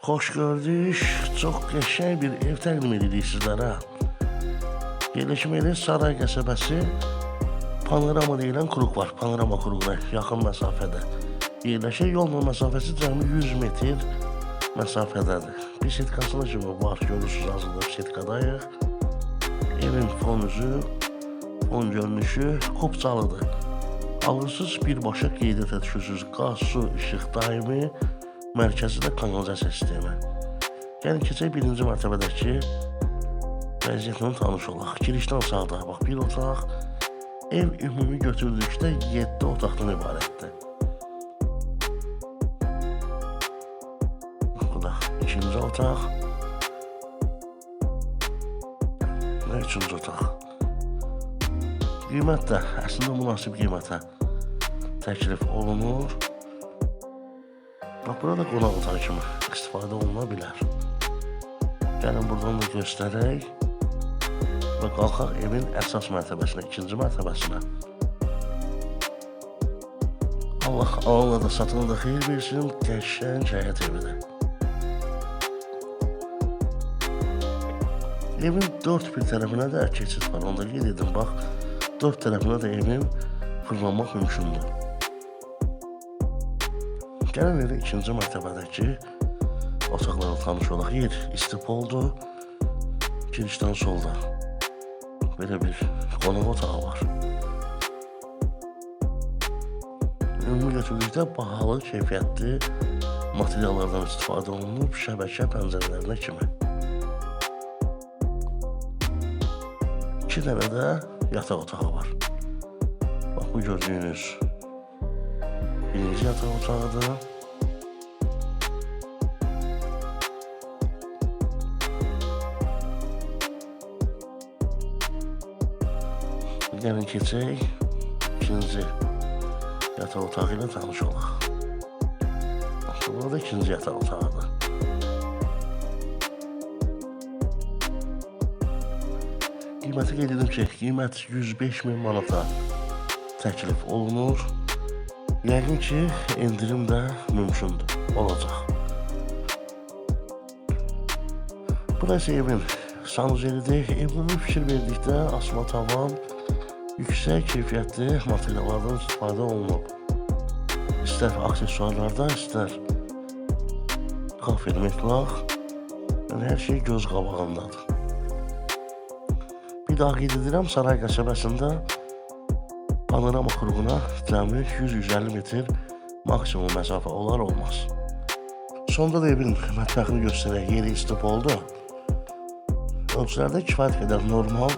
Hoş gördük. Çok qəşəng bir ev təqdim edirik sizlərə. Yerləşim yeri Saray qəsəbəsi Panorama deyilən kuruq var. Panorama kuruğuna yaxın məsafədə. Yerləşir yolla məsafəsi cəmi 100 metr məsafədədir. Bir setkasına kimi var. Görürsünüz azılıq setkadayıq. Evin fon görünüşü Kopcalıdır. Alırsız birbaşa qeydiyyata düşürsünüz. Qaz, su, işıq daimi, mərkəzidə kanalizasiya sistemi. Gəlin keçək birinci mərtəbədəki vəziyyətlə tanış olaq. Girişdən sağda bax bir otaq. Ev ümumi götürdükdə 7 otaqdan ibarətdir. Bu da ikinci otaq. Və üçüncü otaq. Qiymət də əslində münasib qiymətə təklif olunur. Bax, burada qonaq otağı kimi istifadə oluna bilər. Gəlin buradan da göstərək və qalxaq evin əsas mərtəbəsinə, ikinci mərtəbəsinə. Allah alana da satına da xeyir versin, qəşəng həyət evidir. Evin dörd bir tərəfinə də keçid var, onda qeyd edin, bax, dörd tərəfinə də evin fırlanmaq mümkündür. Gəlin elə ikinci mərtəbədəki otaqlarla tanış olaq. Yer istipoldur. Girişdən solda belə bir qonaq otağı var. Ümumi götürdükdə bahalı, keyfiyyətli materiallardan istifadə olunub şəbəkə pəncərələrinə kimi. 2 dənə də yataq otağı var. Bax, bu gördüyünüz birinci yataq otağıdır. Gəlin keçək ikinci yataq otağı ilə tanış olaq. Burada ikinci yataq otağıdır. Qiyməti qeyd edim ki, qiymət 105.000 manata təklif olunur. Yəqin ki, endirim də mümkündür, olacaq. Burası evin sanuzelidir. Ümumi fikir verdikdə asma tavan, yüksək keyfiyyətli materiallardan istifadə olunub. İstər aksesuarlardan, istər kafe metlaq, hər şey göz qabağındadır. Bir daha qeyd edirəm, Saray qəsəbəsində Panorama kuruğuna cəmi 100-150 metr maksimum məsafə olar olmaz. Sonda da evin mətbəxini göstərək, yeri istipoldur. Ölçülərdə kifayət qədər normal,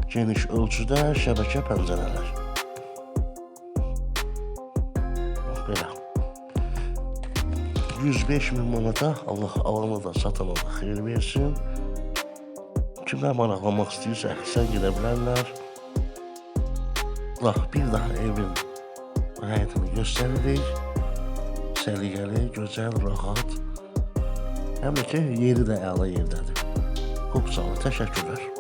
geniş ölçüdə şəbəkə pəncərələr. Belə. 105.000 manata Allah alana da satana da xeyir versin. Kimlər maraqlamaq istəyirsə, sən gedə bilərlər. Bax, bir daha evin həyətini göstəririk. Səliqəli, gözəl, rahat. Həm də ki, yeri də əla yerdədir. Kopcalı, təşəkkürlər.